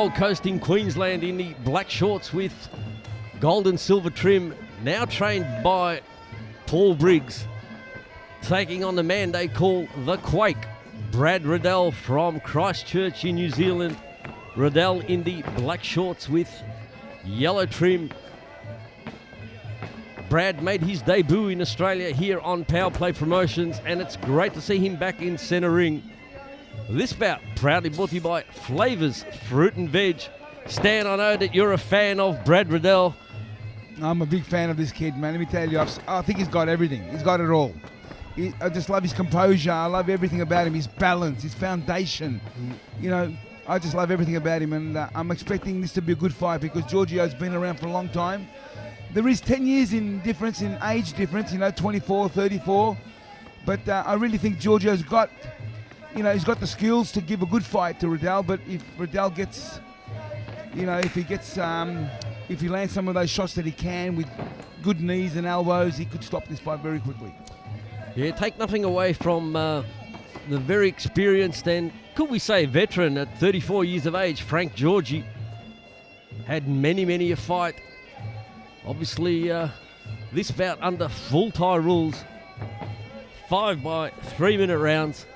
Gold Coast in Queensland in the black shorts with gold and silver trim, now trained by Paul Briggs, taking on the man they call the Quake, Brad Ridell from Christchurch in New Zealand. Ridell in the black shorts with yellow trim. Brad made his debut in Australia here on Power Play Promotions, and it's great to see him back in centre ring. This bout proudly brought to you by Flavours Fruit and Veg. Stan, I know that you're a fan of Brad Ridell. I'm a big fan of this kid, man. Let me tell you, I think he's got everything. He's got it all. I just love his composure. I love everything about him. His balance, his foundation. You know, I just love everything about him, and I'm expecting this to be a good fight because Giorgio's been around for a long time. There is 10 years in difference, in age difference, 24, 34. But I really think Giorgio's got, he's got the skills to give a good fight to Ridell. But if Ridell gets, if he lands some of those shots that he can with good knees and elbows, he could stop this fight very quickly. Yeah, take nothing away from the very experienced and, could we say, veteran at 34 years of age, Frank Giorgi. Had many a fight. Obviously, this bout under full Thai rules. 5 by 3-minute rounds.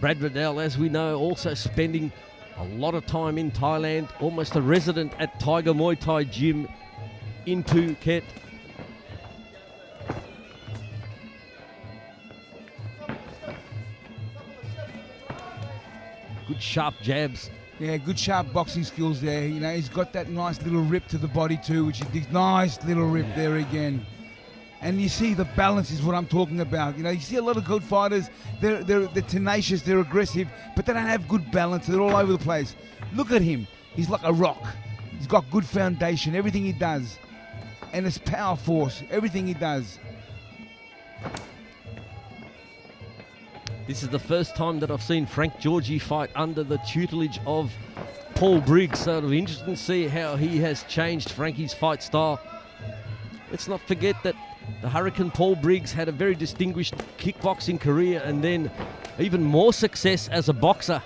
Brad Ridell, as we know, also spending a lot of time in Thailand, almost a resident at Tiger Muay Thai Gym in Phuket. Good sharp jabs. Yeah, good sharp boxing skills there. He's got that nice little rip to the body too, which he digs. Nice little rip there again. And you see the balance is what I'm talking about. You see a lot of good fighters, they're tenacious, they're aggressive, but they don't have good balance. They're all over the place. Look at him. He's like a rock. He's got good foundation, everything he does. And it's power force, everything he does. This is the first time that I've seen Frank Giorgi fight under the tutelage of Paul Briggs, so it'll be interesting to see how he has changed Frankie's fight style. Let's not forget that the Hurricane Paul Briggs had a very distinguished kickboxing career and then even more success as a boxer.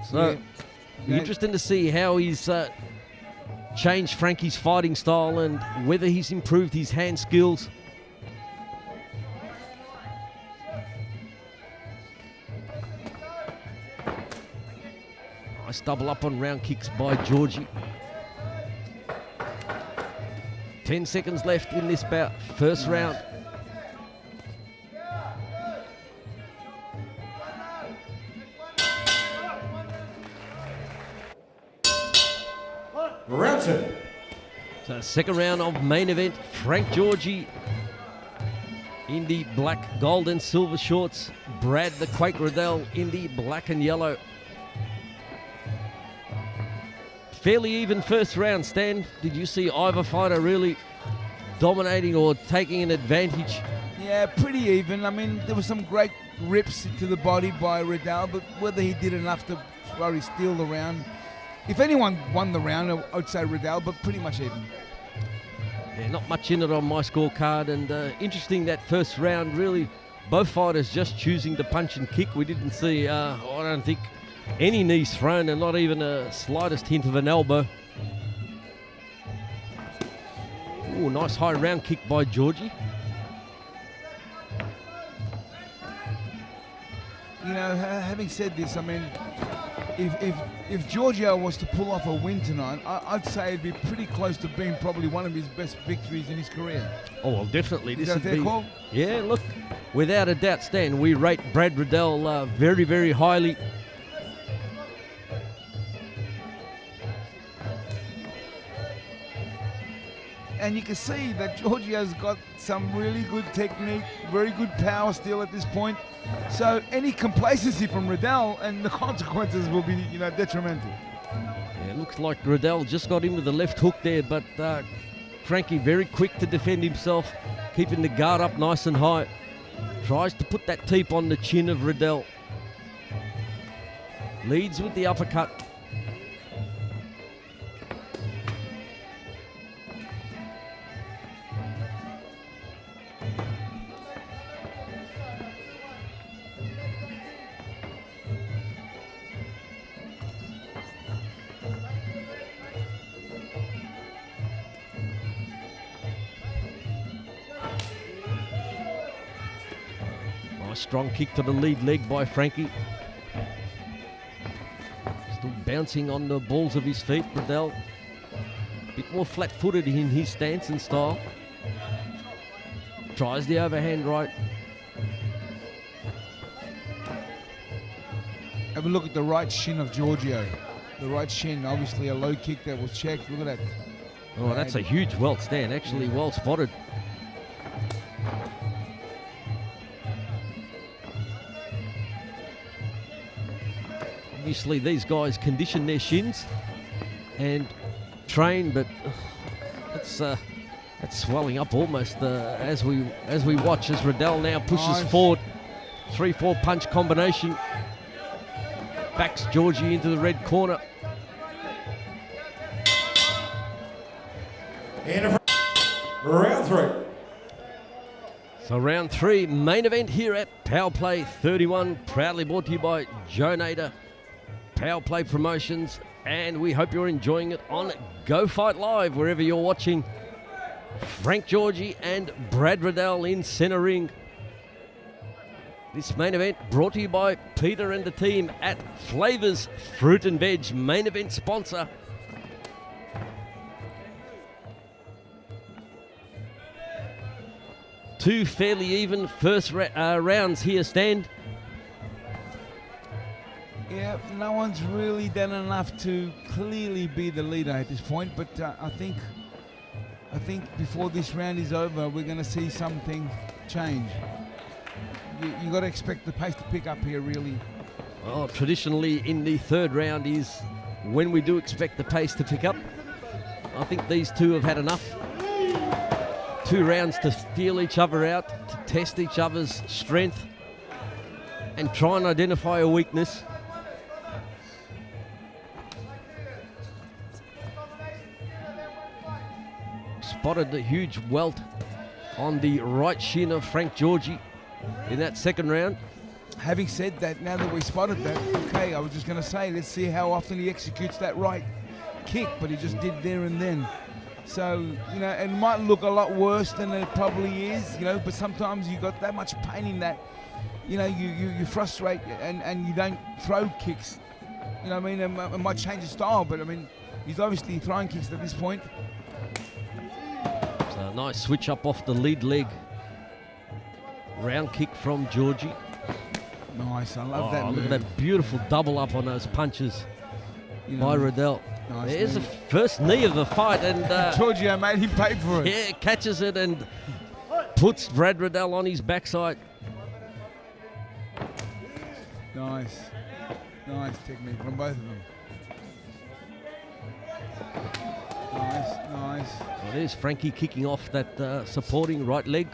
So, interesting to see how he's changed Frankie's fighting style and whether he's improved his hand skills. Nice double up on round kicks by Giorgi. 10 seconds left in this bout, first round. Round 2. So second round of main event, Frank Giorgi in the black, gold and silver shorts. Brad the Quake Ridell in the black and yellow. Fairly even first round, Stan. Did you see either fighter really dominating or taking an advantage? Yeah, pretty even. I mean, there were some great rips to the body by Ridell, but whether he did enough to probably steal the round. If anyone won the round, I would say Ridell, but pretty much even. Yeah, not much in it on my scorecard, and interesting that first round, really, both fighters just choosing to punch and kick. We didn't see, I don't think, any knees thrown and not even a slightest hint of an elbow. Ooh, nice high round kick by Giorgi. Having said this, I mean, if Giorgio was to pull off a win tonight, I'd say it'd be pretty close to being probably one of his best victories in his career. Oh, well, definitely. Is that a fair call? Yeah, look, without a doubt, Stan, we rate Brad Ridell very, very highly. And you can see that Giorgio's got some really good technique, very good power still at this point. So any complacency from Ridell and the consequences will be, detrimental. Yeah, it looks like Ridell just got in with the left hook there, but Frankie very quick to defend himself, keeping the guard up nice and high. Tries to put that teep on the chin of Ridell. Leads with the uppercut. strong kick to the lead leg by Frankie. Still bouncing on the balls of his feet, Ridell. A bit more flat-footed in his stance and style. Tries the overhand right. Have a look at the right shin of Giorgio. The right shin, obviously a low kick that was checked. Look at that. Oh, that's a huge welt stand. Actually, well spotted. Obviously, these guys condition their shins and train, but that's swelling up almost as we watch as Ridell now pushes forward. 3-4 punch combination. Backs Giorgi into the red corner. And round 3. So round 3, main event here at Power Play 31, proudly brought to you by Joe Nader, Power Play Promotions, and we hope you're enjoying it on Go Fight Live, wherever you're watching. Frank Giorgi and Brad Ridell in centre ring. This main event brought to you by Peter and the team at Flavors Fruit and Veg, main event sponsor. Two fairly even first rounds here, Stan. Yeah, no one's really done enough to clearly be the leader at this point, but I think before this round is over, we're going to see something change. You got to expect the pace to pick up here, really. Well, traditionally in the third round is when we do expect the pace to pick up. I think these two have had enough. 2 rounds to feel each other out, to test each other's strength, and try and identify a weakness. Spotted the huge welt on the right shin of Frank Giorgi in that second round. Having said that, now that we spotted that, okay, I was just going to say, let's see how often he executes that right kick, but he just did there and then. So, you know, it might look a lot worse than it probably is, you know, but sometimes you got that much pain in that, you know, you frustrate and you don't throw kicks. You know what I mean? It might change his style, but I mean, he's obviously throwing kicks at this point. So a nice switch up off the lead leg. Round kick from Giorgi. Nice, I love that move. Look at that beautiful double up on those punches by Ridell. Nice There's move. the first knee of the fight, and Giorgio made him pay for it. yeah, catches it and puts Brad Ridell on his backside. Nice. Nice technique from both of them. Nice. Well, there's Frankie kicking off that supporting right leg.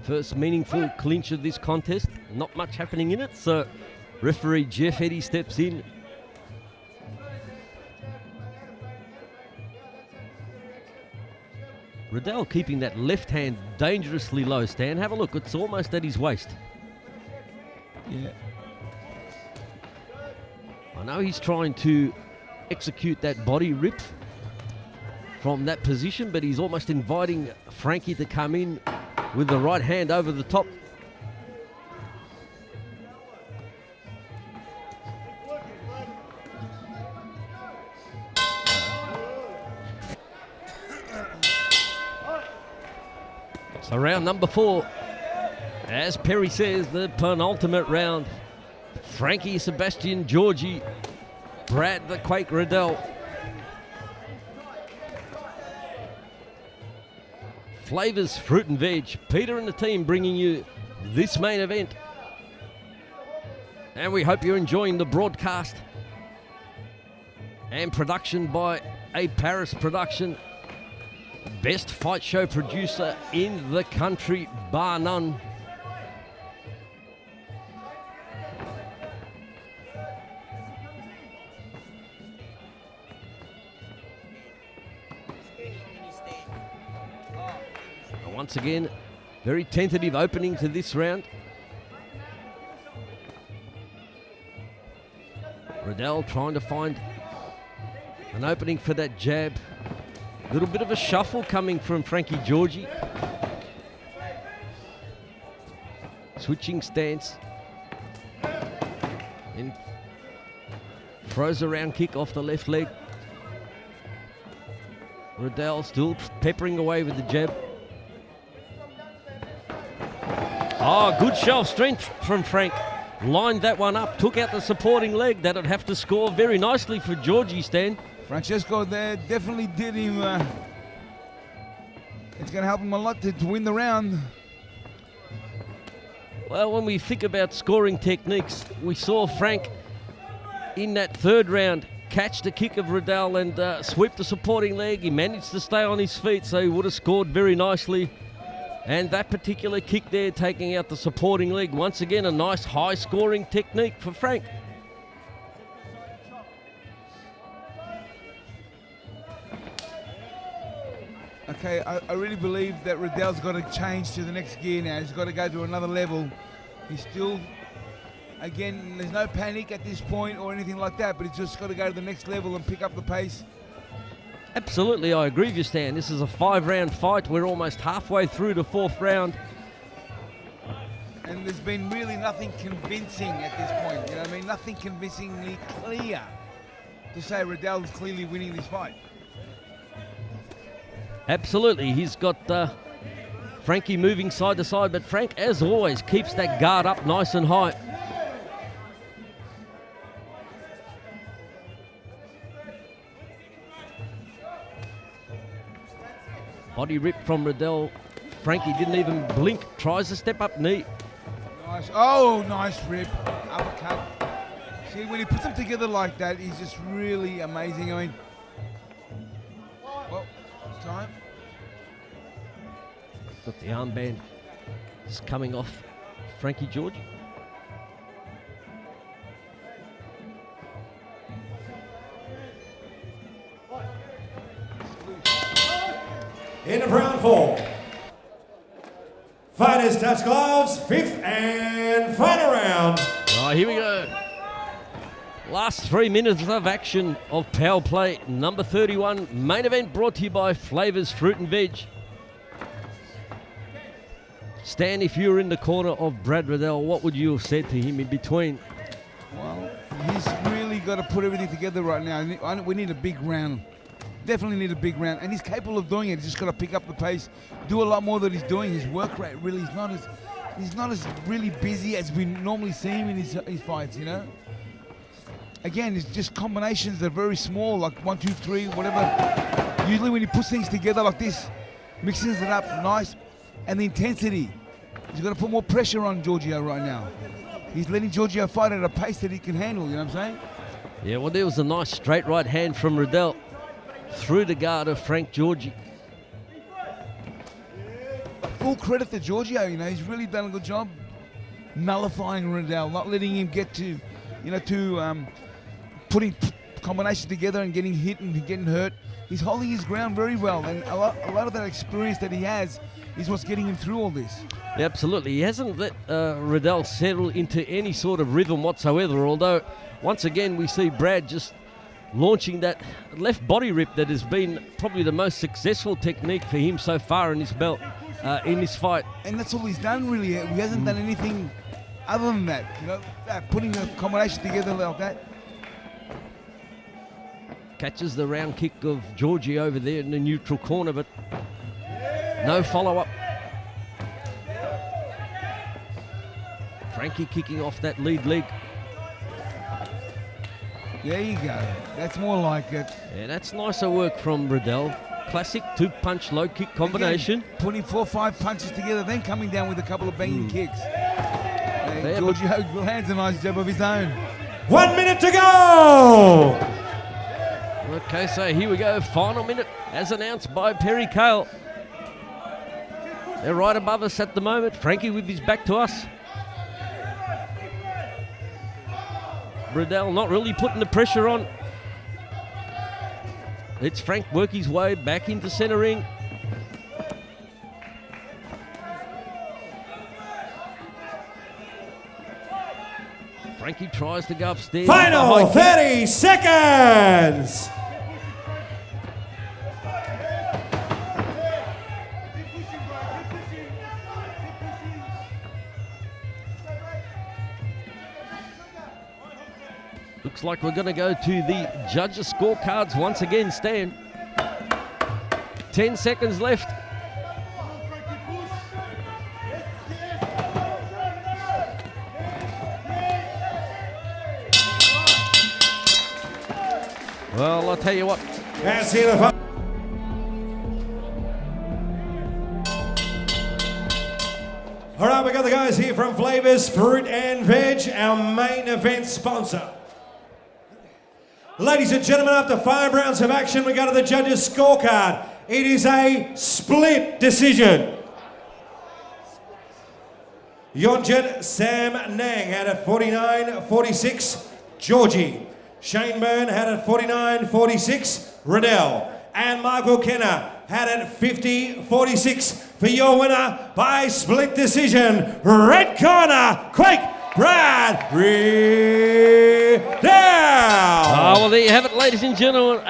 First meaningful clinch of this contest. Not much happening in it, so referee Jeff Eddy steps in. Ridell keeping that left hand dangerously low, Stan. Have a look, it's almost at his waist. Yeah. I know he's trying to execute that body rip from that position, but he's almost inviting Frankie to come in with the right hand over the top. So round number 4, as Perry says, the penultimate round. Frankie Sebastian Giorgi, Brad the Quake Ridell. Flavors Fruit and Veg, Peter and the team bringing you this main event. And we hope you're enjoying the broadcast and production by A Paris Production. Best fight show producer in the country, bar none. Once again, very tentative opening to this round. Ridell trying to find an opening for that jab. Little bit of a shuffle coming from Frankie Giorgi. Switching stance. And throws a round kick off the left leg. Ridell still peppering away with the jab. Oh, good show of strength from Frank. Lined that one up, took out the supporting leg. That'd have to score very nicely for Giorgi, Stan. Francesco there definitely did him. It's going to help him a lot to win the round. Well, when we think about scoring techniques, we saw Frank in that third round catch the kick of Ridell and sweep the supporting leg. He managed to stay on his feet, so he would have scored very nicely. And that particular kick there, taking out the supporting leg. Once again, a nice high-scoring technique for Frank. Okay, I really believe that Ridell's got to change to the next gear now. He's got to go to another level. He's still, again, there's no panic at this point or anything like that, but he's just got to go to the next level and pick up the pace. Absolutely, I agree with you, Stan. This is a 5-round fight. We're almost halfway through the 4th round. And there's been really nothing convincing at this point. You know what I mean? Nothing convincingly clear to say Ridell's clearly winning this fight. Absolutely, he's got Frankie moving side to side, but Frank, as always, keeps that guard up nice and high. Body rip from Ridell. Frankie didn't even blink, tries to step up knee. Nice. Oh, nice rip. Uppercut. See, when he puts them together like that, he's just really amazing. I mean, well, time. Got the armband just coming off Frankie Giorgi. End of round 4. Fighters touch gloves, 5th and final round. Oh, here we go. Last 3 minutes of action of Power Play number 31. Main event brought to you by Flavors Fruit and Veg. Stan, if you were in the corner of Brad Ridell, what would you have said to him in between? Well, he's really got to put everything together right now. We need a big round. Definitely need a big round, and he's capable of doing it. He's just got to pick up the pace, do a lot more than he's doing. His work rate really is he's not as really busy as we normally see him in his fights. You know. Again, it's just combinations that are very small, like 1, 2, 3, whatever. Usually, when he puts things together like this, mixes it up nice, and the intensity. He's got to put more pressure on Giorgio right now. He's letting Giorgio fight at a pace that he can handle. You know what I'm saying? Yeah. Well, there was a nice straight right hand from Ridell through the guard of Frank Giorgi. Full credit to Giorgio, you know, he's really done a good job nullifying Ridell, not letting him get to, you know, putting combinations together and getting hit and getting hurt. He's holding his ground very well, and a lot of that experience that he has is what's getting him through all this. Yeah, absolutely. He hasn't let Ridell settle into any sort of rhythm whatsoever, although once again we see Brad just launching that left body rip that has been probably the most successful technique for him so far in his belt, in this fight. And that's all he's done really. He hasn't done anything other than that, you know, putting a combination together like that. Catches the round kick of Giorgi over there in the neutral corner, but no follow-up. Frankie kicking off that lead leg. There you go. That's more like it. Yeah, that's nicer work from Ridell. Classic 2-punch low kick combination. Again, putting 4 or 5 punches together, then coming down with a couple of banging kicks. Giorgio lands a nice jab of his own. 1 minute to go! Okay, so here we go. Final minute as announced by Perry Cale. They're right above us at the moment. Frankie with his back to us. Ridell not really putting the pressure on. Let's Frank work his way back into centre ring. Frankie tries to go upstairs. Final 30 seconds! Looks like we're going to go to the judges' scorecards once again, Stan. 10 seconds left. Well, I'll tell you what. Let's hear the fun. All right, we got the guys here from Flavors Fruit and Veg, our main event sponsor. Ladies and gentlemen, after 5 rounds of action, we go to the judges' scorecard. It is a split decision. Giorgi Sam Nang had a 49-46, Giorgi. Shane Byrne had it 49-46, Ridell. And Michael Kenner had it 50-46 for your winner by split decision. Red corner, Quake Brad Ridell. Well, there you have it, ladies and gentlemen.